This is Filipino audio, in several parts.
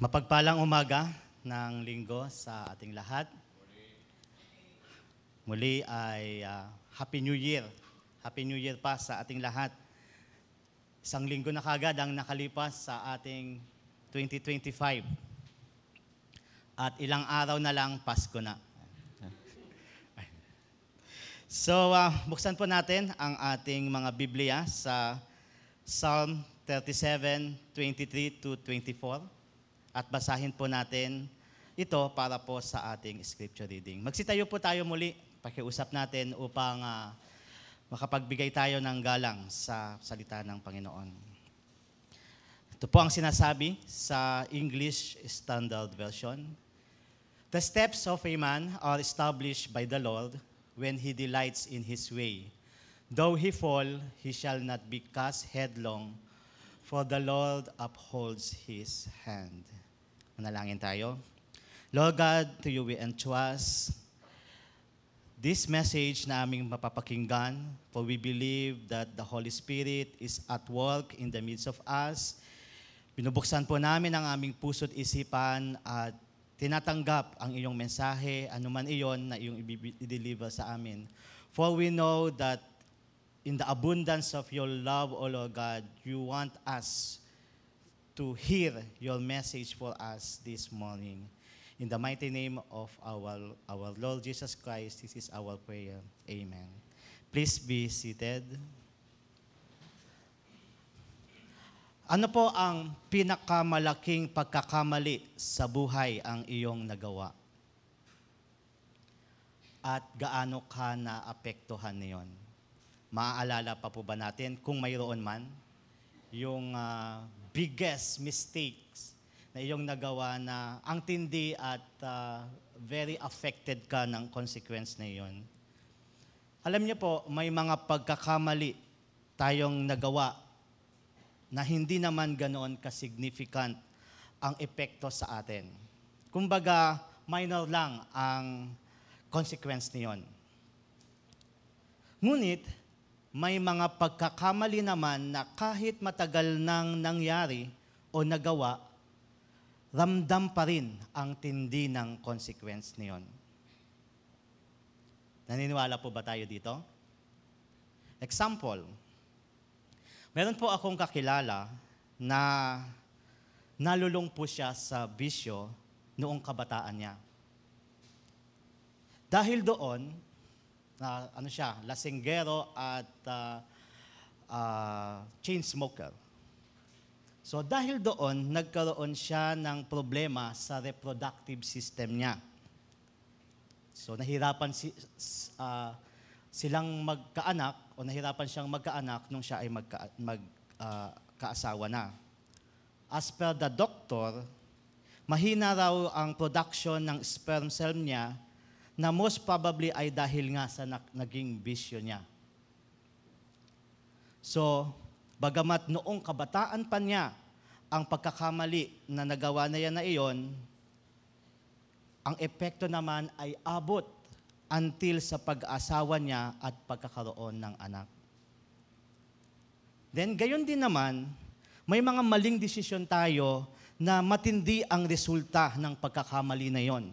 Mapagpalang umaga ng linggo sa ating lahat. Muli ay Happy New Year. Happy New Year pa sa ating lahat. Isang linggo na kagad ang nakalipas sa ating 2025. At ilang araw na lang Pasko na. So, buksan po natin ang ating mga Biblia sa Psalm 37, 23 to 24. At basahin po natin ito para po sa ating scripture reading. Magsitayo po tayo muli, pakiusap natin upang makapagbigay tayo ng galang sa salita ng Panginoon. Ito po ang sinasabi sa English Standard Version. The steps of a man are established by the Lord when he delights in his way. Though he fall, he shall not be cast headlong, for the Lord upholds his hand. Manalangin tayo. Lord God, to you we entrust this message na aming mapapakinggan, for we believe that the Holy Spirit is at work in the midst of us. Binubuksan po namin ang aming puso't isipan at tinatanggap ang iyong mensahe, anuman iyon na iyong i-deliver sa amin. For we know that in the abundance of your love, O Lord God, you want us to hear your message for us this morning. In the mighty name of our Lord Jesus Christ, this is our prayer. Amen. Please be seated. Ano po ang pinakamalaking pagkakamali sa buhay ang iyong nagawa? At gaano ka naapektuhan niyon? Maaalala pa po ba natin kung mayroon man yung biggest mistakes na iyong nagawa na ang tindi at very affected ka ng consequence na iyon? Alam niyo po, may mga pagkakamali tayong nagawa na hindi naman ganoon ka-significant ang epekto sa atin. Kumbaga, minor lang ang consequence niyon. Ngunit, may mga pagkakamali naman na kahit matagal nang nangyari o nagawa, ramdam pa rin ang tindi ng consequence niyon. Naniniwala po ba tayo dito? Example, meron po akong kakilala na nalulong po siya sa bisyo noong kabataan niya. Dahil doon, lasinggero at chain smoker. So dahil doon, nagkaroon siya ng problema sa reproductive system niya. So nahirapan silang magkaanak o nahirapan siyang magkaanak nung siya ay magkaasawa na. As per the doctor, mahina raw ang production ng sperm cell niya na most probably ay dahil nga sa naging bisyo niya. So, bagamat noong kabataan pa niya ang pagkakamali na nagawa na yan na iyon, ang epekto naman ay abot until sa pag-asawa niya at pagkakaroon ng anak. Then, gayon din naman, may mga maling desisyon tayo na matindi ang resulta ng pagkakamali na iyon.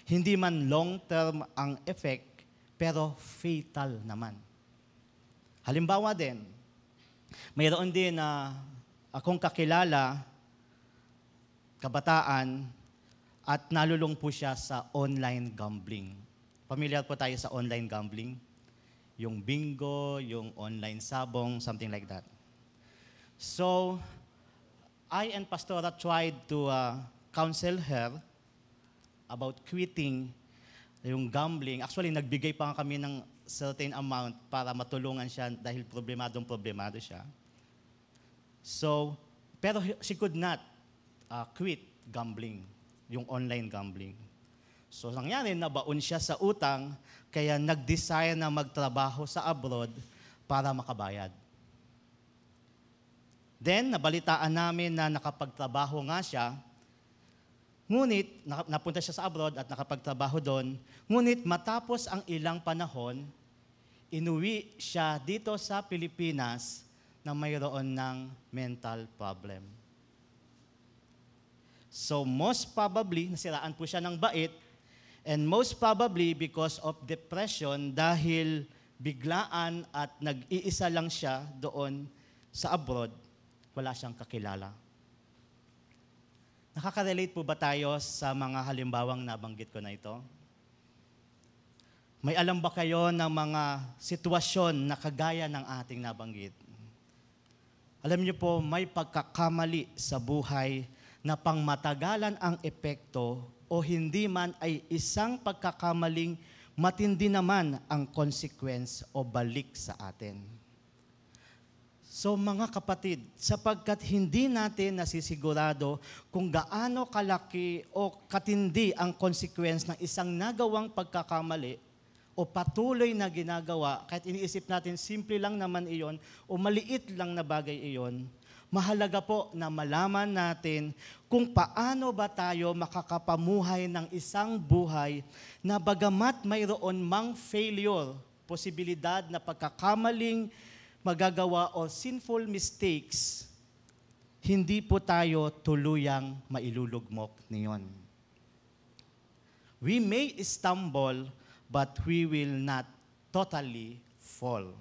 Hindi man long-term ang effect, pero fatal naman. Halimbawa din, mayroon din na akong kakilala, kabataan, at nalulong po siya sa online gambling. Familiar po tayo sa online gambling? Yung bingo, yung online sabong, something like that. So, I and Pastora tried to counsel her about quitting yung gambling. Actually, nagbigay pa kami ng certain amount para matulungan siya dahil problemado siya. So, pero she could not quit gambling, yung online gambling. So, nangyari, nabaon siya sa utang, kaya nag-desire na magtrabaho sa abroad para makabayad. Then, nabalitaan namin na nakapagtrabaho nga siya. Ngunit, napunta siya sa abroad at nakapagtrabaho doon. Ngunit, matapos ang ilang panahon, inuwi siya dito sa Pilipinas na mayroon ng mental problem. So most probably, nasiraan po siya ng bait, and most probably because of depression dahil biglaan at nag-iisa lang siya doon sa abroad, wala siyang kakilala. Nakaka-relate po ba tayo sa mga halimbawang nabanggit ko na ito? May alam ba kayo ng mga sitwasyon na kagaya ng ating nabanggit? Alam niyo po, may pagkakamali sa buhay na pangmatagalan ang epekto o hindi man ay isang pagkakamaling matindi naman ang consequence o balik sa atin. So mga kapatid, sapagkat hindi natin nasisigurado kung gaano kalaki o katindi ang consequence ng isang nagawang pagkakamali o patuloy na ginagawa, kahit iniisip natin simple lang naman iyon o maliit lang na bagay iyon, mahalaga po na malaman natin kung paano ba tayo makakapamuhay ng isang buhay na bagamat mayroon mang failure, posibilidad na pagkakamaling magagawa o sinful mistakes, hindi po tayo tuluyang mailulugmok niyon. We may stumble, but we will not totally fall.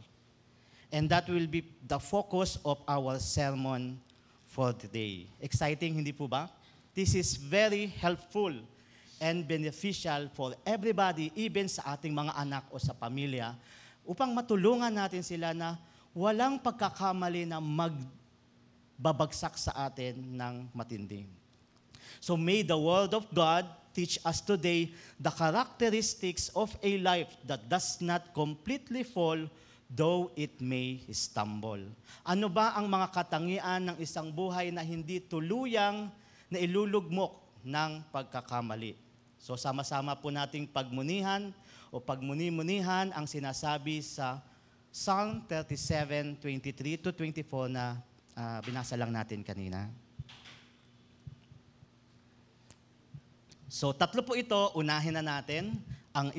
And that will be the focus of our sermon for today. Exciting, hindi po ba? This is very helpful and beneficial for everybody, even sa ating mga anak o sa pamilya, upang matulungan natin sila na walang pagkakamali na magbabagsak sa atin ng matindi. So may the Word of God teach us today the characteristics of a life that does not completely fall, though it may stumble. Ano ba ang mga katangian ng isang buhay na hindi tuluyang na ilulugmok ng pagkakamali? So sama-sama po nating pagmunihan o pagmuni-munihan ang sinasabi sa Psalm 37:23-24 na binasa lang natin kanina. So tatlo po ito, unahin na natin. Ang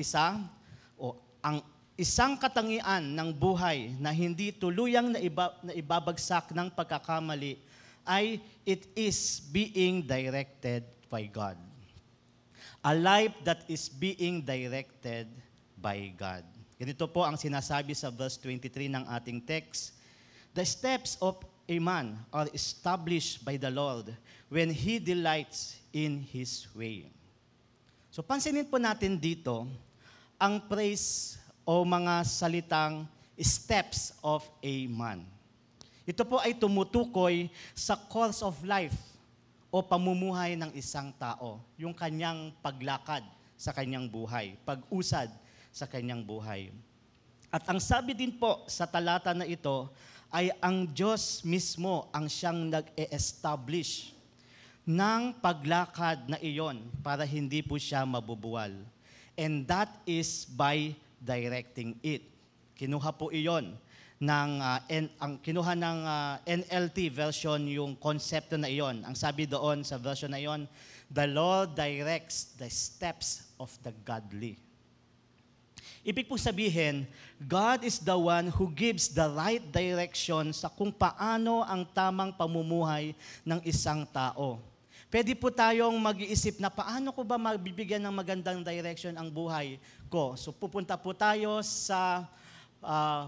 isang katangian ng buhay na hindi tuluyang naibabagsak ng pagkakamali ay it is being directed by God. A life that is being directed by God. Ganito po ang sinasabi sa verse 23 ng ating text. The steps of a man are established by the Lord when he delights in his way. So pansinin po natin dito ang praise o mga salitang steps of a man. Ito po ay tumutukoy sa course of life o pamumuhay ng isang tao, yung kanyang paglakad sa kanyang buhay, pag-usad sa kanyang buhay. At ang sabi din po sa talata na ito ay ang Diyos mismo ang siyang nag-e-establish ng paglakad na iyon para hindi po siya mabubuwal. And that is by directing it. Kinuha po iyon ang kinuha ng NLT version yung konsepto na iyon. Ang sabi doon sa version na iyon, the Lord directs the steps of the godly. Ibig po sabihin, God is the one who gives the right direction sa kung paano ang tamang pamumuhay ng isang tao. Pwede po tayong mag-iisip na paano ko ba mabibigyan ng magandang direction ang buhay ko. So pupunta po tayo sa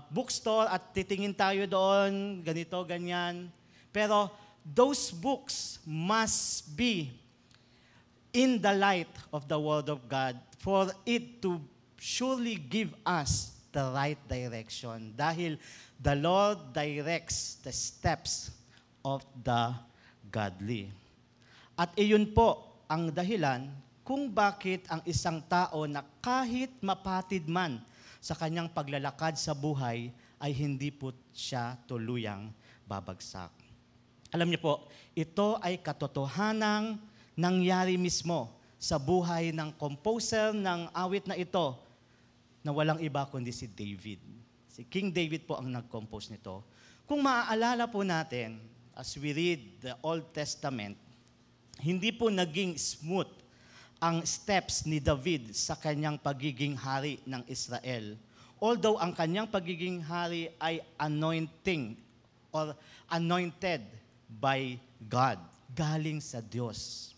bookstore at titingin tayo doon, ganito, ganyan. Pero those books must be in the light of the Word of God for it to surely give us the right direction. Dahil the Lord directs the steps of the godly. At iyon po ang dahilan kung bakit ang isang tao na kahit mapatid man sa kanyang paglalakad sa buhay ay hindi po siya tuluyang babagsak. Alam niyo po, ito ay katotohanang nangyari mismo sa buhay ng composer ng awit na ito na walang iba kundi si David. Si King David po ang nag-compose nito. Kung maaalala po natin, as we read the Old Testament, hindi po naging smooth ang steps ni David sa kanyang pagiging hari ng Israel. Although ang kanyang pagiging hari ay anointed by God, galing sa Diyos.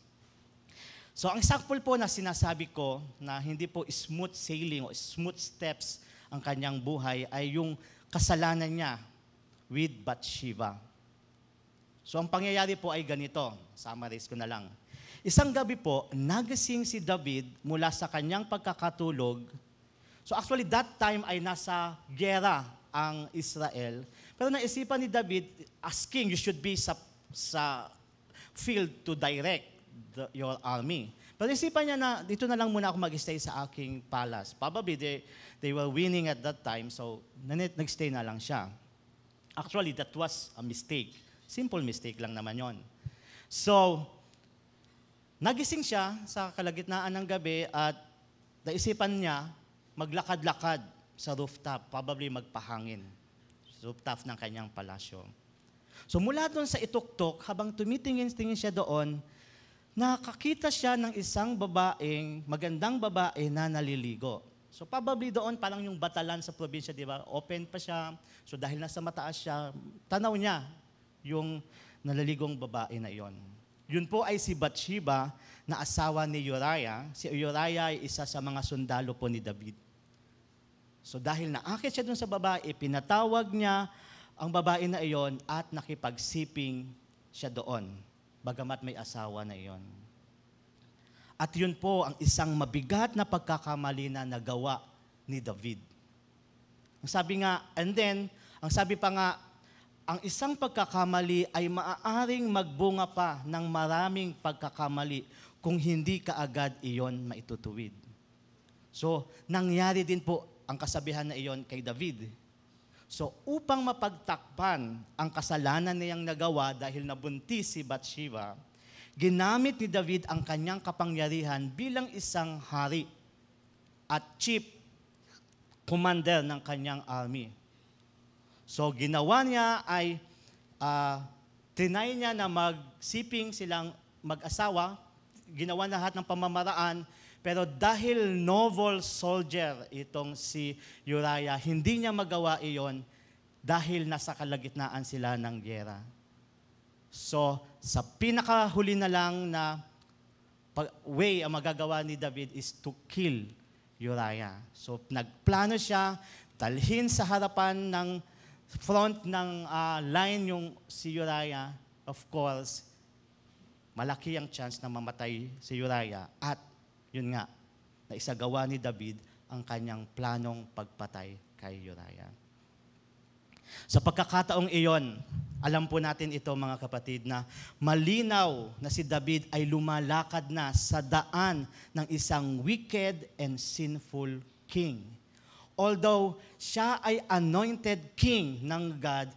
So ang example po na sinasabi ko na hindi po smooth sailing o smooth steps ang kanyang buhay ay yung kasalanan niya with Bathsheba. So ang pangyayari po ay ganito, summarize ko na lang. Isang gabi po, nagising si David mula sa kanyang pagkakatulog. So actually that time ay nasa giyera ang Israel. Pero naisipan ni David, as king, you should be sa field to direct your army. Pero isipan niya na, dito na lang muna ako mag-stay sa aking palace. Probably they were winning at that time, so nag-stay na lang siya. Actually, that was a mistake. Simple mistake lang naman yon. So, nagising siya sa kalagitnaan ng gabi at naisipan niya maglakad-lakad sa rooftop, probably magpahangin. Rooftop ng kanyang palasyo. So mula doon sa ituktok, habang tumitingin-tingin siya doon, nakakita siya ng isang magandang babae na naliligo. So probably doon parang yung Batalan sa probinsya, di ba? Open pa siya. So dahil nasa mataas siya, tanaw niya yung nalaligong babae na iyon. Yun po ay si Bathsheba na asawa ni Uriah. Si Uriah ay isa sa mga sundalo po ni David. So dahil naakit siya dun sa babae, pinatawag niya ang babae na iyon at nakipagsiping siya doon, bagamat may asawa na iyon. At yun po ang isang mabigat na pagkakamali na nagawa ni David. Ang sabi nga, ang sabi pa nga, ang isang pagkakamali ay maaaring magbunga pa ng maraming pagkakamali kung hindi kaagad iyon maitutuwid. So, nangyari din po ang kasabihan na iyon kay David. So, upang mapagtakpan ang kasalanan niyang nagawa dahil nabuntis si Bathsheba, ginamit ni David ang kanyang kapangyarihan bilang isang hari at chief commander ng kanyang army. So, ginawa niya ay trinay niya na magsiping silang mag-asawa, ginawa na lahat ng pamamaraan, pero dahil noble soldier itong si Uriah, hindi niya magawa iyon dahil nasa kalagitnaan sila ng giyera. So, sa pinakahuli na lang na way ang magagawa ni David is to kill Uriah. So, nagplano siya, dalhin sa harapan ng front ng line yung si Uriah. Of course, malaki ang chance na mamatay si Uriah. At yun nga, na isagawa ni David ang kanyang planong pagpatay kay Uriah. Sa pagkakataong iyon, alam po natin ito mga kapatid na malinaw na si David ay lumalakad na sa daan ng isang wicked and sinful king. Although siya ay anointed king ng God,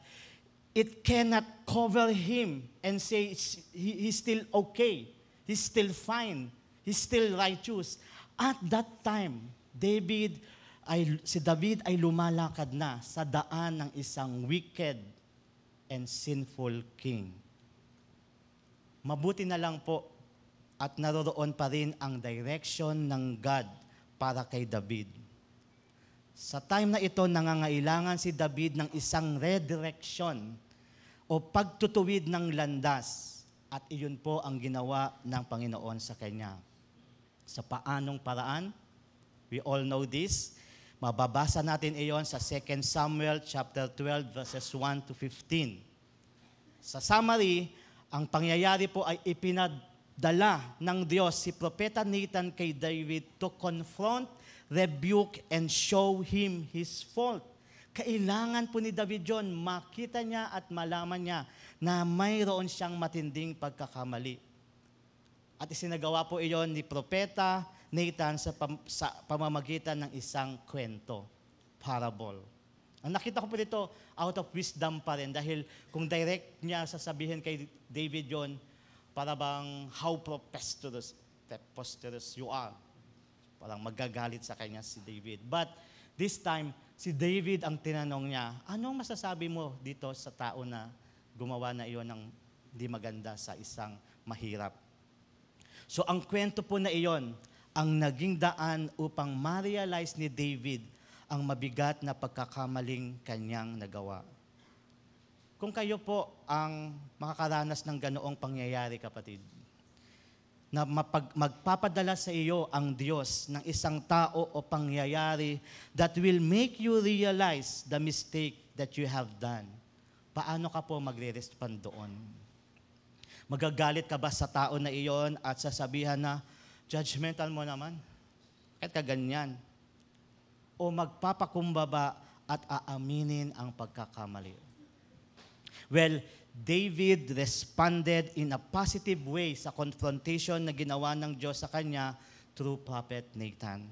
it cannot cover him and say he's still okay, he's still fine, he's still righteous. At that time, si David ay lumalakad na sa daan ng isang wicked and sinful king. Mabuti na lang po at naroroon pa rin ang direction ng God para kay David. Sa time na ito, nangangailangan si David ng isang redirection o pagtutuwid ng landas. At iyon po ang ginawa ng Panginoon sa kanya. Sa paanong paraan? We all know this. Mababasa natin iyon sa 2 Samuel chapter 12 verses 1 to 15. Sa summary, ang pangyayari po ay ipinadala ng Diyos si Propeta Nathan kay David to confront, rebuke, and show him his fault. Kailangan po ni David John makita niya at malaman niya na mayroon siyang matinding pagkakamali. At isinagawa po iyon ni Propeta Nathan sa pamamagitan ng isang kwento, parable. Ang nakita ko po dito, out of wisdom pa rin, dahil kung direct niya sasabihin kay David John, para bang how preposterous you are. Parang magagalit sa kanya si David. But this time, si David ang tinanong niya, anong masasabi mo dito sa tao na gumawa na iyon ng di maganda sa isang mahirap? So ang kwento po na iyon, ang naging daan upang ma-realize ni David ang mabigat na pagkakamaling kanyang nagawa. Kung kayo po ang makakaranas ng ganoong pangyayari, kapatid, na magpapadala sa iyo ang Diyos ng isang tao o pangyayari that will make you realize the mistake that you have done. Paano ka po magre-respond doon? Magagalit ka ba sa tao na iyon at sasabihan na, judgmental mo naman? Kahit ka ganyan. O magpapakumbaba at aaminin ang pagkakamali? Well, David responded in a positive way sa confrontation na ginawa ng Diyos sa kanya through Prophet Nathan.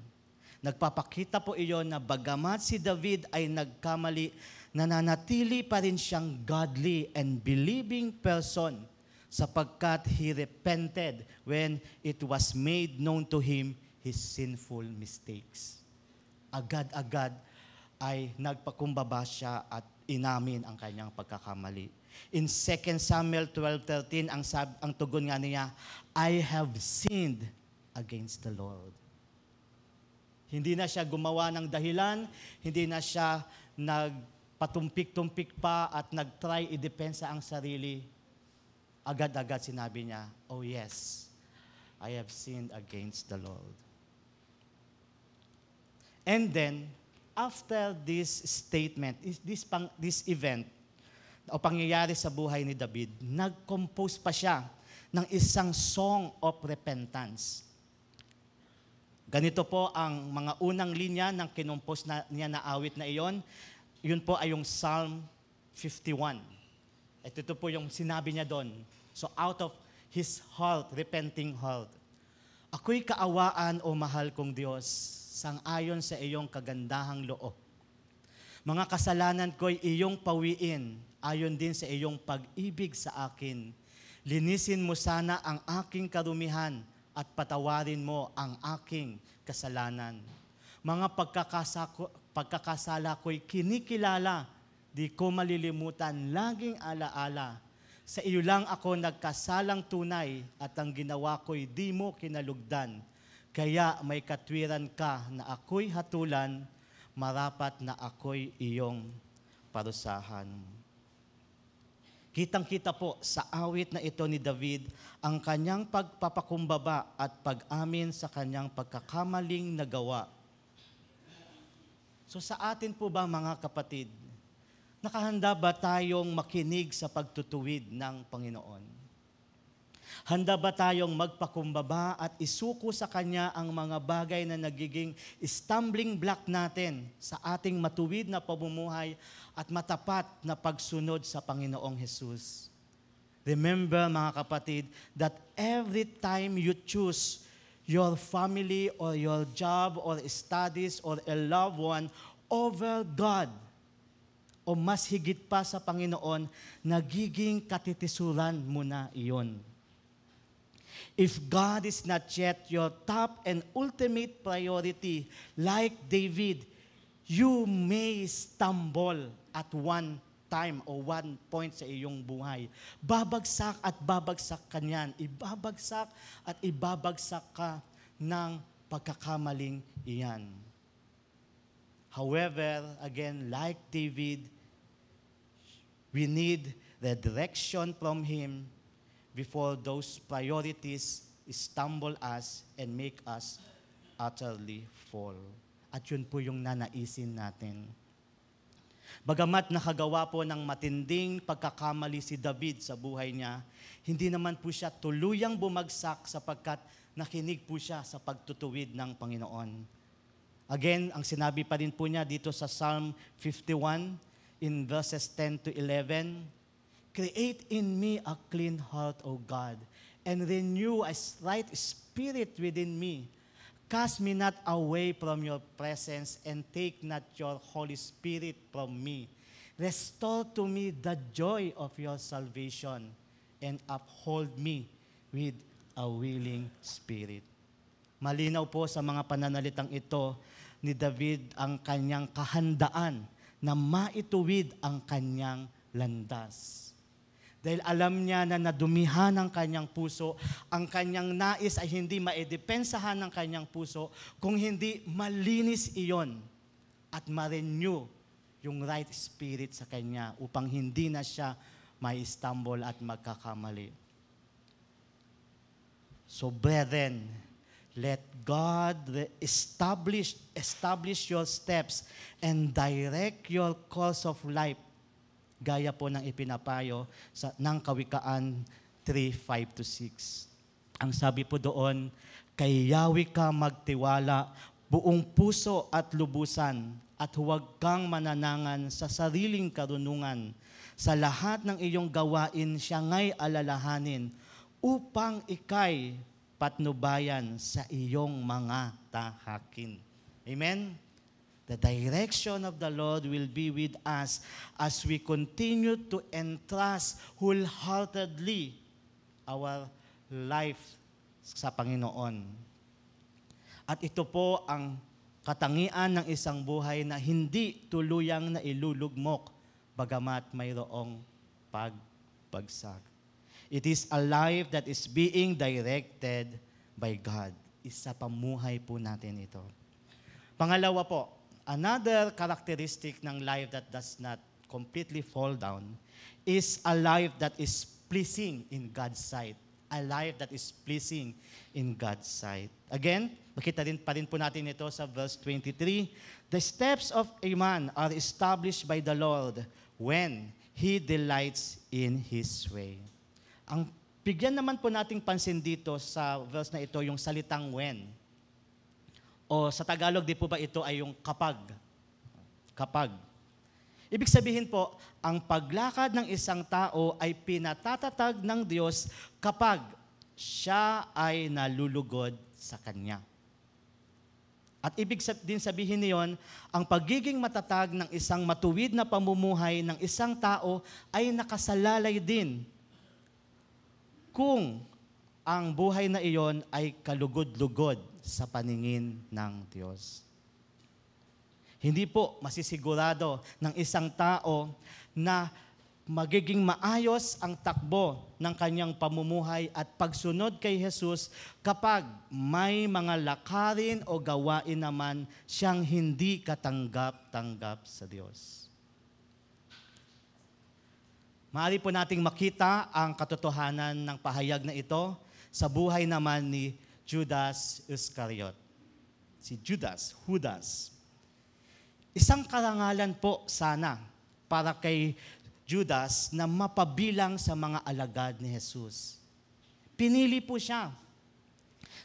Nagpapakita po iyon na bagamat si David ay nagkamali, nananatili pa rin siyang godly and believing person sapagkat he repented when it was made known to him his sinful mistakes. Agad-agad ay nagpakumbaba siya at inamin ang kanyang pagkakamali. In 2 Samuel 12:13, ang tugon nga niya, I have sinned against the Lord. Hindi na siya gumawa ng dahilan, hindi na siya nagpatumpik-tumpik pa at nag-try i-depensa ang sarili. Agad-agad sinabi niya, oh yes, I have sinned against the Lord. And then, after this statement, this event, o pangyayari sa buhay ni David, nag-compose pa siya ng isang song of repentance. Ganito po ang mga unang linya ng kinumpos niya na awit na iyon. Yun po ay yung Psalm 51. At ito po yung sinabi niya doon. So out of his heart, repenting heart, ako'y kaawaan o mahal kong Diyos, sang-ayon sa iyong kagandahang loob. Mga kasalanan ko'y iyong pawiin, ayon din sa iyong pag-ibig sa akin. Linisin mo sana ang aking karumihan at patawarin mo ang aking kasalanan. Mga pagkakasala ko'y kinikilala, di ko malilimutan, laging alaala. Sa iyo lang ako nagkasalang tunay at ang ginawa ko'y di mo kinalugdan. Kaya may katwiran ka na ako'y hatulan, marapat na ako'y iyong parusahan. Kitang-kita po sa awit na ito ni David ang kanyang pagpapakumbaba at pag-amin sa kanyang pagkakamaling nagawa. So sa atin po ba mga kapatid, nakahanda ba tayong makinig sa pagtutuwid ng Panginoon? Handa ba tayong magpakumbaba at isuko sa Kanya ang mga bagay na nagiging stumbling block natin sa ating matuwid na pamumuhay at matapat na pagsunod sa Panginoong Hesus? Remember mga kapatid, that every time you choose your family or your job or studies or a loved one over God, o mas higit pa sa Panginoon, nagiging katitisuran mo na iyon. If God is not yet your top and ultimate priority, like David, you may stumble at one time o one point sa iyong buhay. Babagsak at babagsak ka niyan. Ibabagsak at ibabagsak ka ng pagkakamaling iyan. However, again, like David, we need the direction from Him before those priorities stumble us and make us utterly fall. At yun po yung nanaisin natin. Bagamat nakagawa po ng matinding pagkakamali si David sa buhay niya, hindi naman po siya tuluyang bumagsak sapagkat nakinig po siya sa pagtutuwid ng Panginoon. Again, ang sinabi pa rin po niya dito sa Psalm 51 in verses 10 to 11, Create in me a clean heart, O God, and renew a right spirit within me. Cast me not away from your presence, and take not your Holy Spirit from me. Restore to me the joy of your salvation, and uphold me with a willing spirit. Malinaw po sa mga pananalitang ito ni David ang kanyang kahandaan na maituwid ang kanyang landas. Dahil alam niya na nadumihan ang kanyang puso, ang kanyang nais ay hindi maidepensahan ng kanyang puso kung hindi malinis iyon at ma-renew yung right spirit sa kanya upang hindi na siya mai-stumble at magkakamali. So brethren, let God establish your steps and direct your course of life. Gaya po ng ipinapayo ng Kawikaan 3:5-6. Ang sabi po doon, kay Yahweh ka magtiwala, buong puso at lubusan, at huwag kang mananangan sa sariling karunungan. Sa lahat ng iyong gawain siya nga'y alalahanin, upang ika'y patnubayan sa iyong mga tahakin. Amen? The direction of the Lord will be with us as we continue to entrust wholeheartedly our life sa Panginoon. At ito po ang katangian ng isang buhay na hindi tuluyang na ilulugmok bagamat mayroong pagbagsak. It is a life that is being directed by God. Isa pamuhay po natin ito. Pangalawa po, another characteristic ng life that does not completely fall down is a life that is pleasing in God's sight. A life that is pleasing in God's sight. Again, makita pa rin po natin ito sa verse 23. The steps of a man are established by the Lord when he delights in his way. Ang bigyan naman po nating pansin dito sa verse na ito, yung salitang when. O sa Tagalog, di po ba ito ay yung kapag? Kapag. Ibig sabihin po, ang paglakad ng isang tao ay pinatatatag ng Diyos kapag siya ay nalulugod sa Kanya. At ibig din sabihin niyon, ang pagiging matatag ng isang matuwid na pamumuhay ng isang tao ay nakasalalay din kung ang buhay na iyon ay kalugod-lugod sa paningin ng Diyos. Hindi po masisigurado ng isang tao na magiging maayos ang takbo ng kanyang pamumuhay at pagsunod kay Jesus kapag may mga lakarin o gawain naman siyang hindi katanggap-tanggap sa Diyos. Maaari po nating makita ang katotohanan ng pahayag na ito sa buhay naman ni Judas Iscariot. Si Judas. Isang karangalan po sana para kay Judas na mapabilang sa mga alagad ni Jesus. Pinili po siya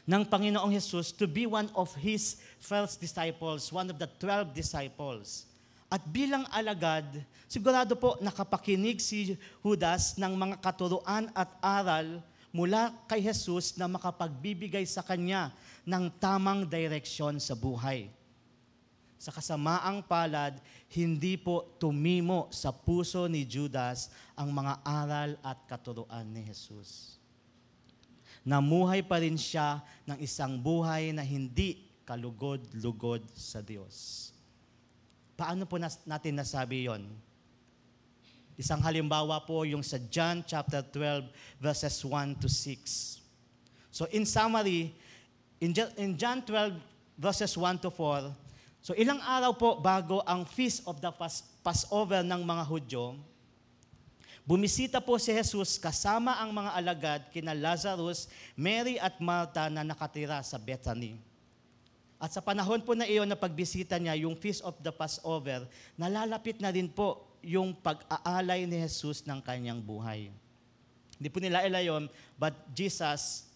ng Panginoong Jesus to be one of His first disciples, one of the 12 disciples. At bilang alagad, sigurado po nakapakinig si Judas ng mga katuruan at aral mula kay Jesus na makapagbibigay sa kanya ng tamang direksyon sa buhay. Sa kasamaang palad, hindi po tumimo sa puso ni Judas ang mga aral at katuruan ni Jesus. Namuhay pa rin siya ng isang buhay na hindi kalugod-lugod sa Diyos. Paano po natin nasabi yon? Isang halimbawa po yung sa John chapter 12 verses 1-6. So in summary, in John 12 verses 1-4, so ilang araw po bago ang Feast of the Passover ng mga Hudyo, bumisita po si Jesus kasama ang mga alagad kina Lazarus, Mary at Martha na nakatira sa Bethany. At sa panahon po na iyon na pagbisita niya, yung Feast of the Passover, nalalapit na rin po yung pag-aalay ni Jesus ng kanyang buhay. Hindi po nila yun, but Jesus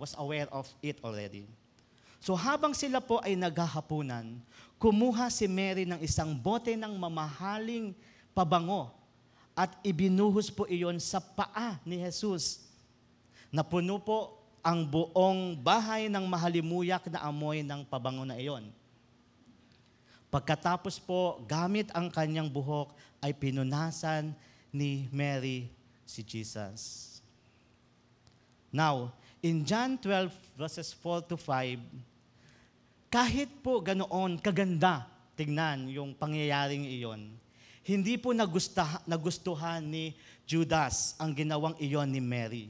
was aware of it already. So habang sila po ay naghahapunan, kumuha si Mary ng isang bote ng mamahaling pabango at ibinuhos po iyon sa paa ni Jesus. Napuno po ang buong bahay ng mahalimuyak na amoy ng pabango na iyon. Pagkatapos po, gamit ang kanyang buhok, ay pinunasan ni Mary si Jesus. Now, in John 12 verses 4-5, kahit po ganoon kaganda, tignan yung pangyayaring iyon, hindi po nagustuhan ni Judas ang ginawang iyon ni Mary.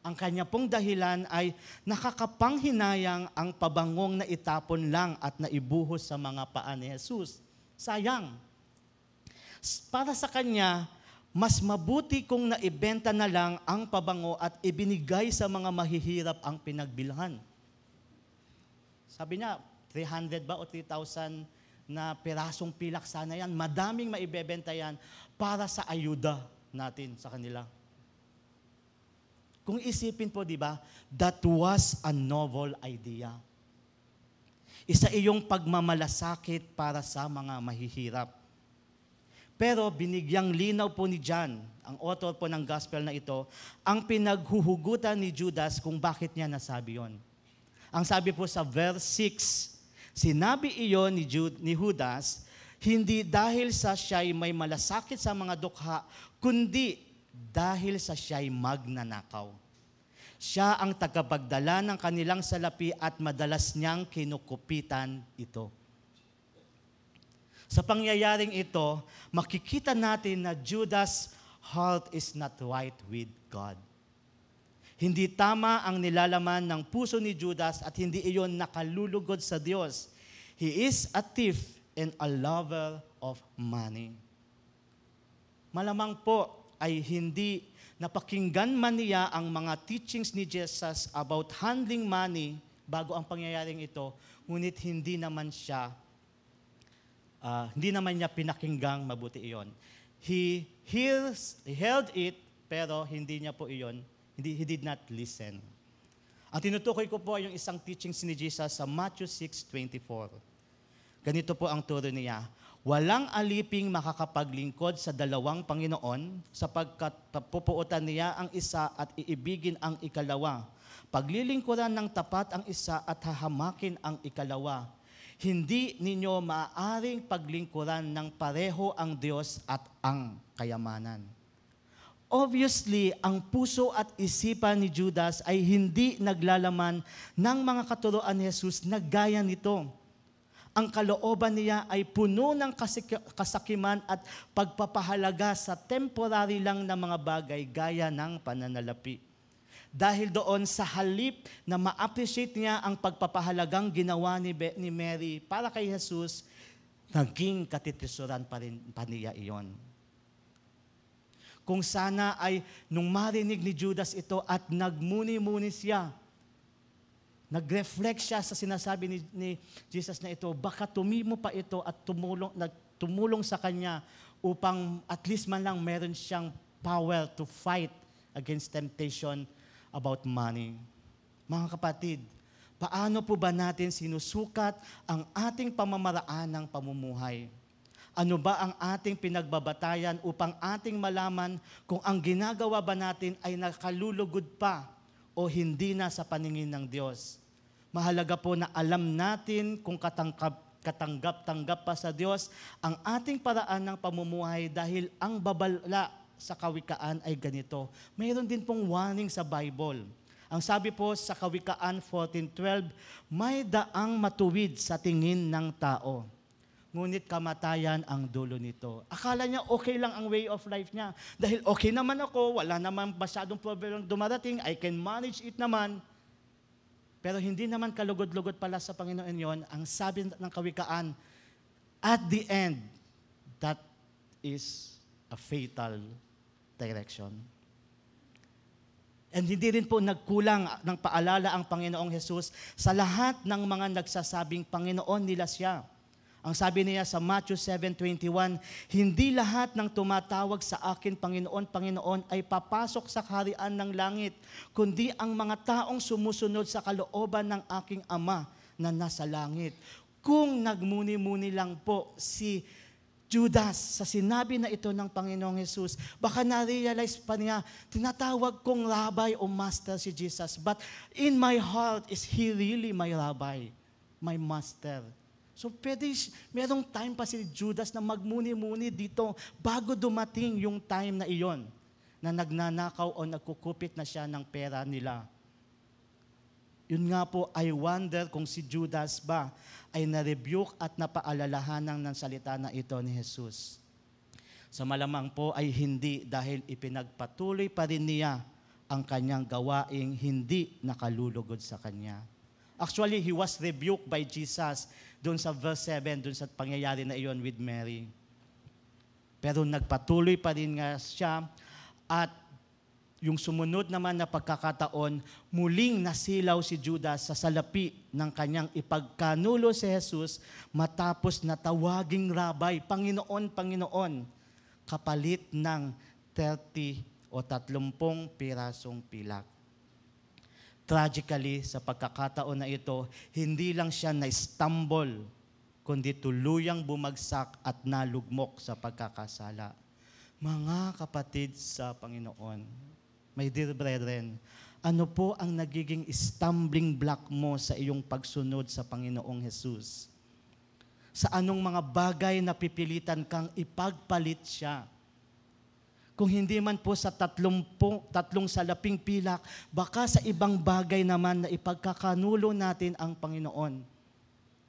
Ang kanya pong dahilan ay nakakapanghinayang ang pabangong na itapon lang at naibuhos sa mga paa ni Jesus. Sayang. Para sa kanya, mas mabuti kung naibenta na lang ang pabango at ibinigay sa mga mahihirap ang pinagbilhan. Sabi niya, 300 ba o 3,000 na pirasong pilak sana yan. Madaming maibebenta yan para sa ayuda natin sa kanila. Kung isipin po, di ba, that was a novel idea. Isa iyong pagmamalasakit para sa mga mahihirap. Pero binigyang linaw po ni John, ang author po ng gospel na ito, ang pinaghuhugutan ni Judas kung bakit niya nasabi yon. Ang sabi po sa verse 6, sinabi iyon ni Judas, hindi dahil sa siya'y may malasakit sa mga dukha, kundi dahil sa siya'y magnanakaw. Siya ang tagapagdala ng kanilang salapi at madalas niyang kinukupitan ito. Sa pangyayaring ito, makikita natin na Judas' heart is not right with God. Hindi tama ang nilalaman ng puso ni Judas at hindi iyon nakalulugod sa Diyos. He is a thief and a lover of money. Malamang po ay hindi napakinggan man niya ang mga teachings ni Jesus about handling money bago ang pangyayaring ito, ngunit hindi naman niya pinakinggang mabuti iyon. He held it, pero hindi niya po iyon, he did not listen. Ang tinutukoy ko po ay yung isang teachings ni Jesus sa Matthew 6:24. Ganito po ang turo niya, walang aliping makakapaglingkod sa dalawang Panginoon sapagkat papupuutan niya ang isa at iibigin ang ikalawa. Paglilingkuran ng tapat ang isa at hahamakin ang ikalawa. Hindi ninyo maaaring paglingkuran ng pareho ang Diyos at ang kayamanan. Obviously, ang puso at isipan ni Judas ay hindi naglalaman ng mga katuroan ni Jesus na gaya nito. Ang kalooban niya ay puno ng kasakiman at pagpapahalaga sa temporary lang na mga bagay gaya ng pananalapi. Dahil doon sa halip na ma-appreciate niya ang pagpapahalagang ginawa ni Mary para kay Jesus, naging katitisuran pa niya iyon. Kung sana ay nung marinig ni Judas ito at nagmuni-muni siya, nag-reflect siya sa sinasabi ni Jesus na ito, baka tumimo pa ito at tumulong sa kanya upang at least man lang meron siyang power to fight against temptation about money. Mga kapatid, paano po ba natin sinusukat ang ating pamamaraan ng pamumuhay? Ano ba ang ating pinagbabatayan upang ating malaman kung ang ginagawa ba natin ay nakalulugod pa o hindi na sa paningin ng Diyos? Mahalaga po na alam natin kung katanggap-tanggap pa sa Diyos ang ating paraan ng pamumuhay dahil ang babala sa Kawikaan ay ganito. Mayroon din pong warning sa Bible. Ang sabi po sa Kawikaan 14:12, may daang matuwid sa tingin ng tao, ngunit kamatayan ang dulo nito. Akala niya okay lang ang way of life niya. Dahil okay naman ako, wala naman masyadong problem dumarating, I can manage it naman. Pero hindi naman kalugod-lugod pala sa Panginoon yon. Ang sabi ng Kawikaan, at the end, that is a fatal direction. And hindi rin po nagkulang ng paalala ang Panginoong Jesus sa lahat ng mga nagsasabing Panginoon nila siya. Ang sabi niya sa Matthew 7:21, hindi lahat ng tumatawag sa akin, Panginoon, Panginoon, ay papasok sa kaharian ng langit, kundi ang mga taong sumusunod sa kalooban ng aking Ama na nasa langit. Kung nagmuni-muni lang po si Judas sa sinabi na ito ng Panginoong Jesus, baka na-realize pa niya, tinatawag kong rabbi o master si Jesus, but in my heart, is He really my rabbi, my master? So merong time pa si Judas na magmuni-muni dito bago dumating yung time na iyon na nagnanakaw o nagkukupit na siya ng pera nila. Yun nga po, I wonder kung si Judas ba ay na-rebuke at napaalalahanan ng salita na ito ni Jesus. Sa malamang po ay hindi dahil ipinagpatuloy pa rin niya ang kanyang gawaing hindi nakalulugod sa kanya. Actually, he was rebuked by Jesus doon sa verse 7, doon sa pangyayari na iyon with Mary. Pero nagpatuloy pa rin nga siya at yung sumunod naman na pagkakataon, muling nasilaw si Judas sa salapi ng kanyang ipagkanulo si Jesus matapos na tawaging rabay, Panginoon, Panginoon, kapalit ng 30 o 30 pirasong pilak. Tragically, sa pagkakataon na ito, hindi lang siya na-stumble, kundi tuluyang bumagsak at nalugmok sa pagkakasala. Mga kapatid sa Panginoon, my dear brethren, ano po ang nagiging stumbling block mo sa iyong pagsunod sa Panginoong Jesus? Sa anong mga bagay na pipilitan kang ipagpalit siya? Kung hindi man po sa tatlong salaping pilak, baka sa ibang bagay naman na ipagkakanulo natin ang Panginoon.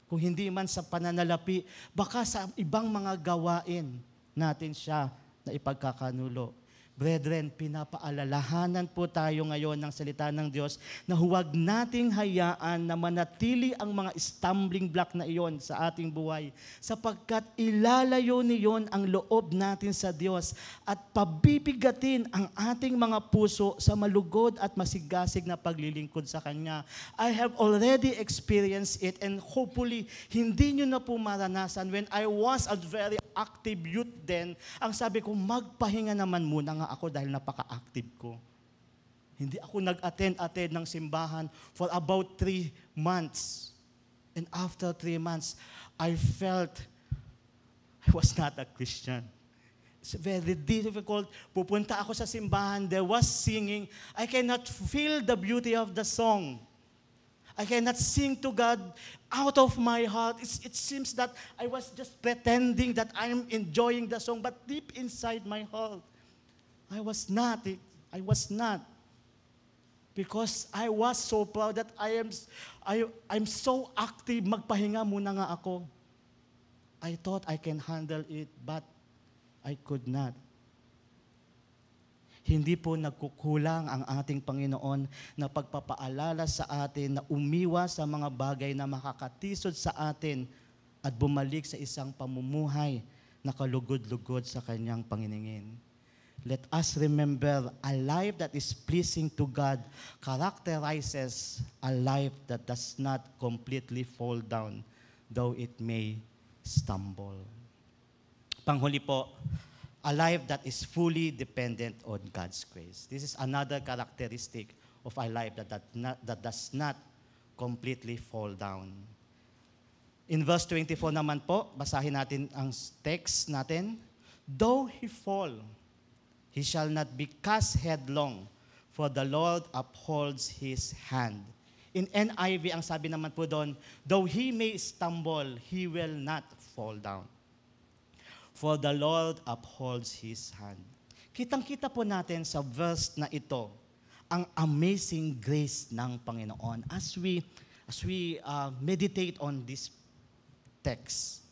Kung hindi man sa pananalapi, baka sa ibang mga gawain natin siya na ipagkakanulo. Brethren, pinapaalalahanan po tayo ngayon ng salita ng Diyos na huwag nating hayaan na manatili ang mga stumbling block na iyon sa ating buhay sapagkat ilalayo niyon ang loob natin sa Diyos at pabibigatin ang ating mga puso sa malugod at masigasig na paglilingkod sa Kanya. I have already experienced it and hopefully hindi nyo na po maranasan. When I was a very active youth then, ang sabi ko, magpahinga naman muna nga ako dahil napaka-active ko. Hindi ako nag-attend ng simbahan for about 3 months. And after 3 months, I felt I was not a Christian. It's very difficult. Pupunta ako sa simbahan, there was singing. I cannot feel the beauty of the song. I cannot sing to God out of my heart. It seems that I was just pretending that I am enjoying the song, but deep inside my heart, I was not. I was not. Because I was so proud that I'm so active. Magpahinga muna nga ako. I thought I can handle it, but I could not. Hindi po nagkukulang ang ating Panginoon na pagpapaalala sa atin na umiwas sa mga bagay na makakatisod sa atin at bumalik sa isang pamumuhay na kalugod-lugod sa Kanyang Pangingin. Let us remember a life that is pleasing to God characterizes a life that does not completely fall down, though it may stumble. Panghuli po, a life that is fully dependent on God's grace. This is another characteristic of a life that does not completely fall down. In verse 24 naman po, basahin natin ang text natin. Though he fall, he shall not be cast headlong, for the Lord upholds his hand. In NIV, ang sabi naman po doon, though he may stumble, he will not fall down. For the Lord upholds His hand. Kitang-kita po natin sa verse na ito ang amazing grace ng Panginoon as we meditate on this text.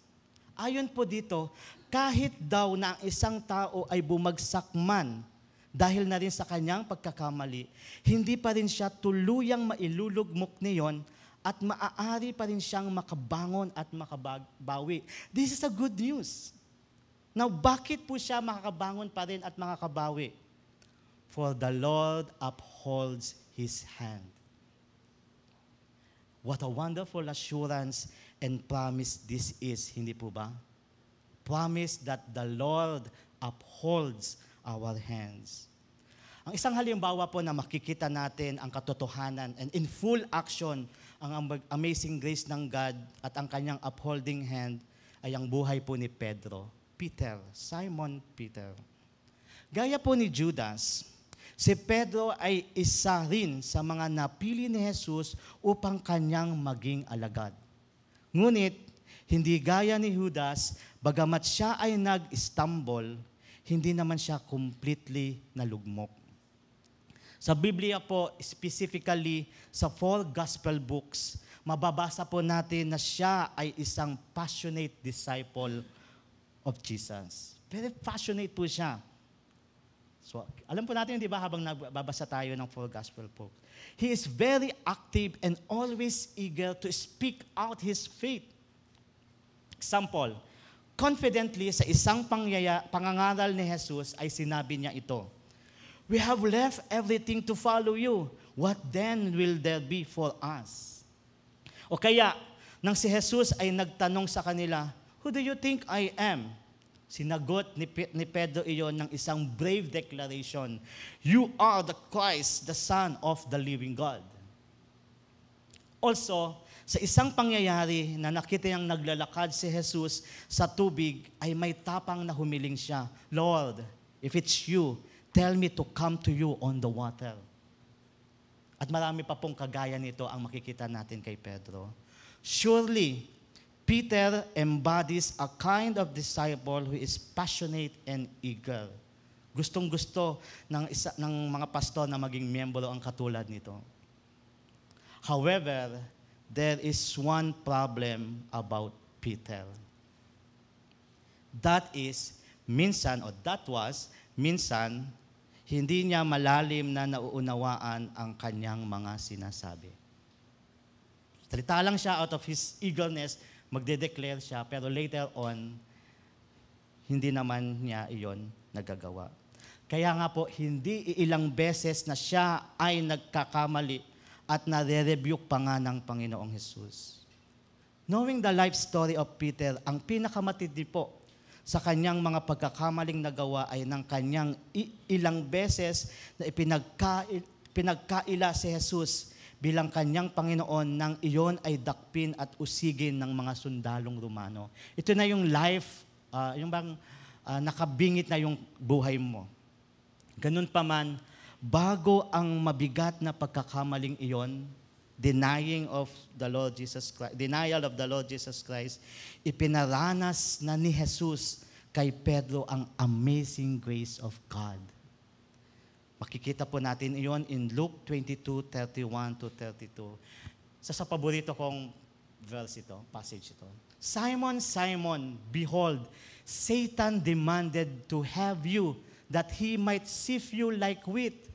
Ayon po dito, kahit daw na ang isang tao ay bumagsak man dahil na rin sa kanyang pagkakamali, hindi pa rin siya tuluyang mailulugmok niyon at maaari pa rin siyang makabangon at makabawi. This is a good news. Now, bakit po siya makakabangon pa rin at makakabawi? For the Lord upholds His hand. What a wonderful assurance and promise this is, hindi po ba? Promise that the Lord upholds our hands. Ang isang halimbawa po na makikita natin ang katotohanan and in full action ang amazing grace ng God at ang kanyang upholding hand ay ang buhay po ni Simon Peter. Gaya po ni Judas, si Pedro ay isa rin sa mga napili ni Jesus upang kanyang maging alagad. Ngunit, hindi gaya ni Judas, bagamat siya ay nag-stumble, hindi naman siya completely nalugmok. Sa Biblia po, specifically sa 4 gospel books, mababasa po natin na siya ay isang passionate disciple of Jesus. Very passionate po siya. So, alam po natin, di ba, habang nagbabasa tayo ng 4 gospel books, he is very active and always eager to speak out his faith. Example, Confidently, sa isang pangangaral ni Jesus ay sinabi niya ito, "We have left everything to follow you. What then will there be for us?" O kaya, nang si Jesus ay nagtanong sa kanila, "Who do you think I am?" Sinagot ni Pedro iyon ng isang brave declaration, "You are the Christ, the Son of the living God." Also, sa isang pangyayari na nakita niyang naglalakad si Jesus sa tubig, ay may tapang na humiling siya, "Lord, if it's you, tell me to come to you on the water." At marami pa pong kagaya nito ang makikita natin kay Pedro. Surely, Peter embodies a kind of disciple who is passionate and eager. Gustong-gusto ng mga pastor na maging miyembro ang katulad nito. However, there is one problem about Peter. That was, minsan, hindi niya malalim na nauunawaan ang kanyang mga sinasabi. Salita lang siya out of his eagerness, magde-declare siya, pero later on, hindi naman niya iyon nagagawa. Kaya nga po, hindi ilang beses na siya ay nagkakamali at nare-rebuke pa nga ng Panginoong Jesus. Knowing the life story of Peter, ang pinakamatindi po sa kanyang mga pagkakamaling nagawa ay ng kanyang ilang beses na pinagkaila si Jesus bilang kanyang Panginoon nang iyon ay dakpin at usigin ng mga sundalong Romano. Ito na yung life, yung bang nakabingit na yung buhay mo. Ganun pa man, bago ang mabigat na pagkakamaling iyon, denial of the Lord Jesus Christ, ipinaranas na ni Jesus kay Pedro ang amazing grace of God. Makikita po natin iyon in Luke 22:31-32. Sa paborito kong verse ito, passage ito. "Simon, Simon, behold, Satan demanded to have you that he might sift you like wheat.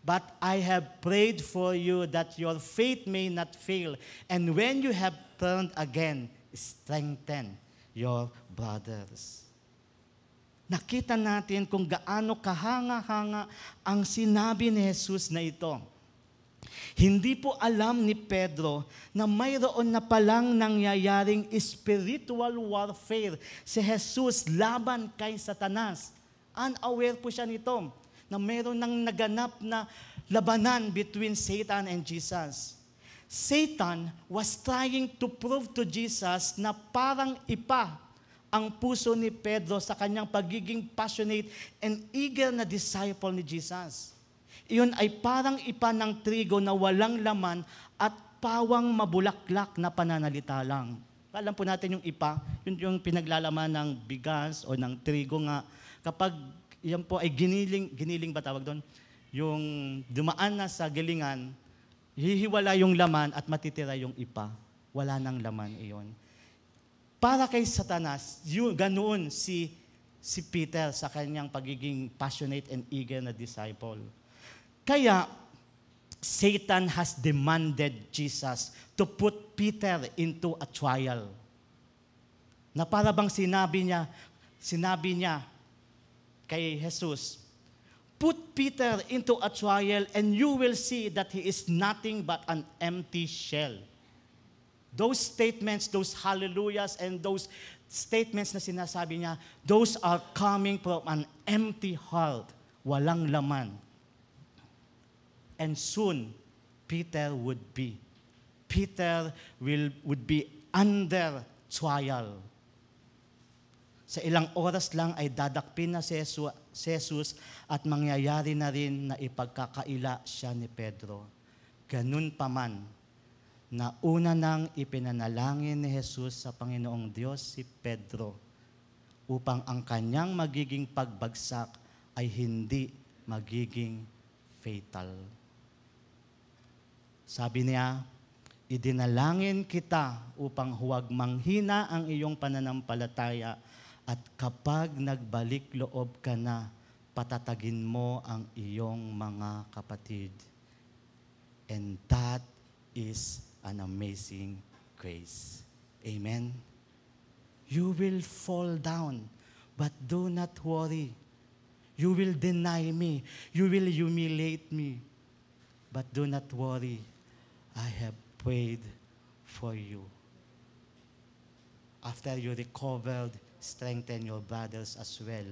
But I have prayed for you that your faith may not fail. And when you have turned again, strengthen your brothers." Nakita natin kung gaano kahanga-hanga ang sinabi ni Jesus na ito. Hindi po alam ni Pedro na mayroon na palang nangyayaring spiritual warfare si Jesus laban kay Satanas. Unaware po siya nito na mayroon nang naganap na labanan between Satan and Jesus. Satan was trying to prove to Jesus na parang ipa ang puso ni Pedro sa kanyang pagiging passionate and eager na disciple ni Jesus. Iyon ay parang ipa ng trigo na walang laman at pawang mabulaklak na pananalita lang. Alam po natin yung ipa, yun yung pinaglalaman ng bigas o ng trigo nga. Kapag yan po ay giniling ba tawag doon? Yung dumaan na sa gilingan, hihiwala yung laman at matitira yung ipa. Wala nang laman iyon. Para kay Satanas, ganoon si Peter sa kanyang pagiging passionate and eager na disciple. Kaya, Satan has demanded Jesus to put Peter into a trial. Na para bang sinabi niya kay Jesus, "Put Peter into a trial and you will see that he is nothing but an empty shell." Those statements, those hallelujahs, and those statements na sinasabi niya, those are coming from an empty heart, walang laman. And soon, Peter would be under trial. Sa ilang oras lang ay dadakpin na si Jesus at mangyayari na rin na ipagkakaila siya ni Pedro. Ganun pa man, na una nang ipinanalangin ni Jesus sa Panginoong Diyos si Pedro upang ang kanyang magiging pagbagsak ay hindi magiging fatal. Sabi niya, "Idinalangin kita upang huwag manghina ang iyong pananampalataya at kapag nagbalik loob ka na, patatagin mo ang iyong mga kapatid." And that is an amazing grace. Amen? You will fall down, but do not worry. You will deny me. You will humiliate me. But do not worry. I have prayed for you. After you recovered, strengthen your brothers as well.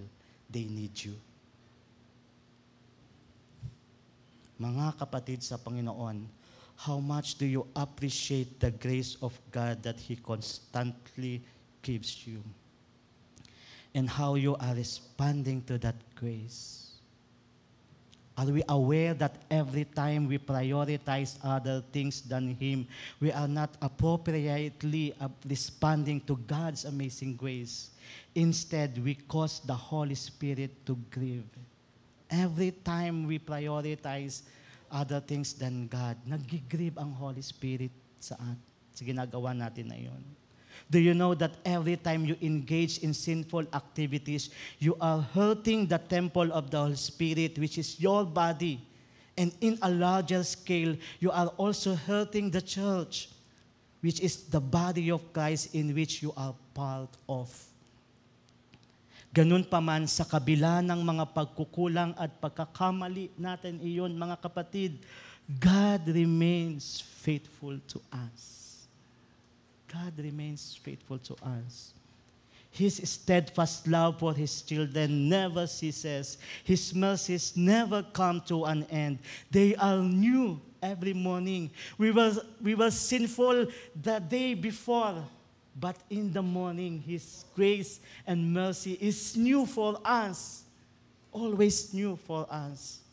They need you. Mga kapatid sa Panginoon, how much do you appreciate the grace of God that He constantly gives you? And how you are responding to that grace? Are we aware that every time we prioritize other things than Him, we are not appropriately responding to God's amazing grace? Instead, we cause the Holy Spirit to grieve. Every time we prioritize other things than God, nag-grieve ang Holy Spirit sa ginagawa natin na yun. Do you know that every time you engage in sinful activities, you are hurting the temple of the Holy Spirit, which is your body. And in a larger scale, you are also hurting the church, which is the body of Christ in which you are part of. Ganun pa man, sa kabila ng mga pagkukulang at pagkakamali natin iyon, mga kapatid, God remains faithful to us. God remains faithful to us. His steadfast love for His children never ceases. His mercies never come to an end. They are new every morning. We were sinful the day before, but in the morning, His grace and mercy is new for us. Always new for us.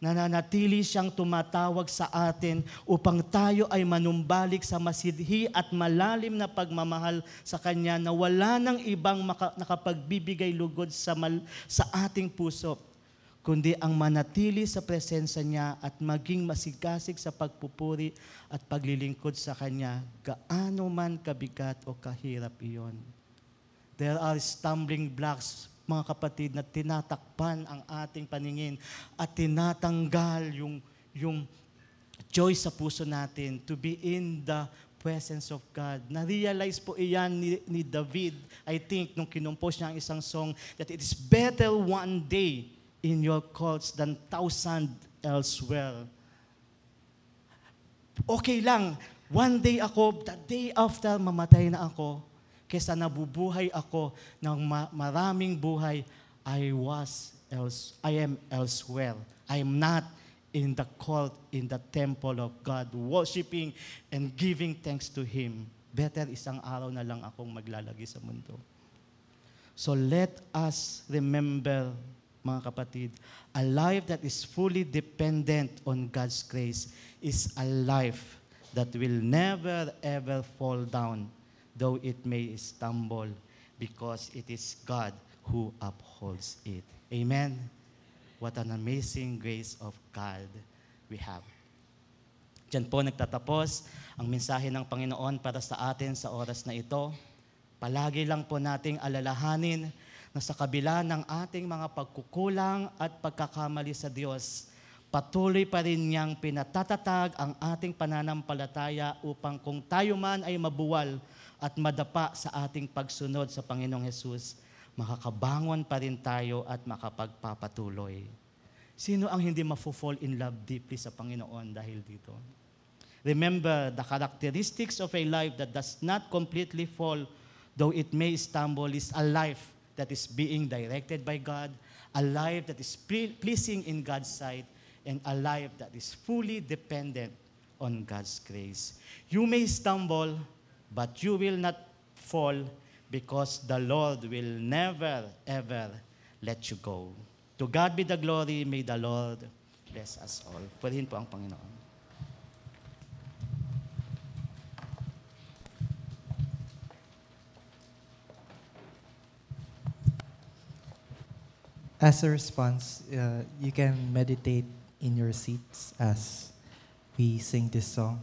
Nananatili siyang tumatawag sa atin upang tayo ay manumbalik sa masidhi at malalim na pagmamahal sa Kanya na wala nang ibang nakapagbibigay lugod sa ating puso, kundi ang manatili sa presensya niya at maging masigasig sa pagpupuri at paglilingkod sa Kanya, gaano man kabigat o kahirap iyon. There are stumbling blocks, mga kapatid, na tinatakpan ang ating paningin at tinatanggal yung joy sa puso natin to be in the presence of God. Na-realize po iyan ni David, I think, nung kinumpos niya ang isang song, that it is better one day in your courts than 1,000 elsewhere. Okay lang, one day ako, the day after mamatay na ako, kesa nabubuhay ako ng maraming buhay, I am elsewhere. I am not in the court, in the temple of God, worshiping and giving thanks to Him. Better isang araw na lang akong maglalagi sa mundo. So let us remember, mga kapatid, a life that is fully dependent on God's grace is a life that will never ever fall down, though it may stumble, because it is God who upholds it. Amen? What an amazing grace of God we have. Diyan po nagtatapos ang mensahe ng Panginoon para sa atin sa oras na ito. Palagi lang po nating alalahanin na sa kabila ng ating mga pagkukulang at pagkakamali sa Diyos, patuloy pa rin niyang pinatatatag ang ating pananampalataya upang kung tayo man ay mabuwal at madapa sa ating pagsunod sa Panginoong Hesus, makakabangon pa rin tayo at makapagpapatuloy. Sino ang hindi mafo-fall in love deeply sa Panginoon dahil dito? Remember, the characteristics of a life that does not completely fall, though it may stumble, is a life that is being directed by God, a life that is pleasing in God's sight, and a life that is fully dependent on God's grace. You may stumble, but you will not fall, because the Lord will never, ever let you go. To God be the glory. May the Lord bless us all. Purihin po ang Panginoon. As a response, you can meditate in your seats as we sing this song.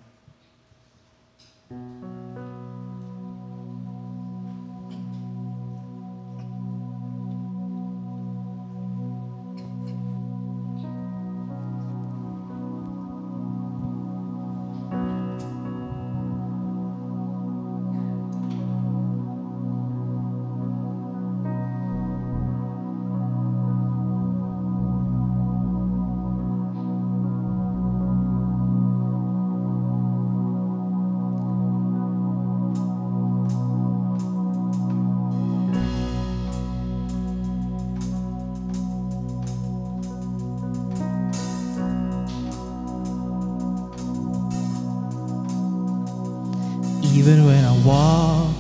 Even when I walk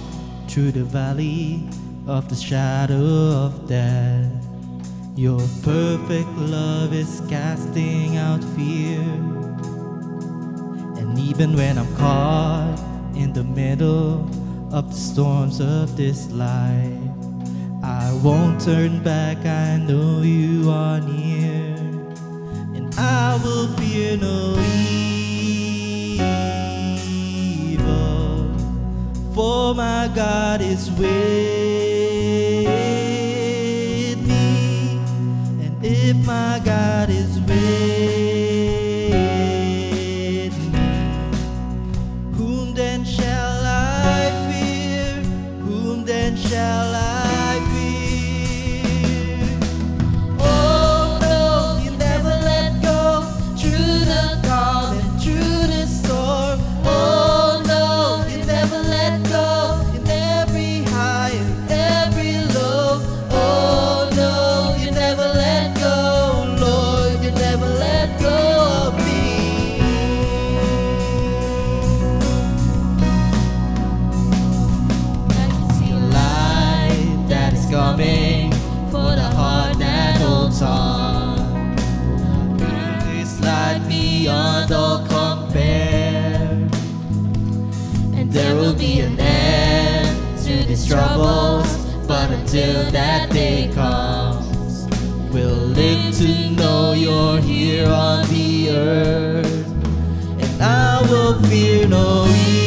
through the valley of the shadow of death, your perfect love is casting out fear. And even when I'm caught in the middle of the storms of this life, I won't turn back, I know you are near. And I will fear no evil, for my God is with me. And if my God is with me, whom then shall I fear? Whom then shall I fear? Oh no, you never let go through the calm and through the storm. Oh no, you never let go in every high and every low. Oh no, you never let go, Lord, you never let go of me. I can see a light that is coming for the heart that holds on. This light beyond all compare, And there will be an end to these troubles, but until that day comes, we'll live to know you're here on the earth. And I will fear no evil,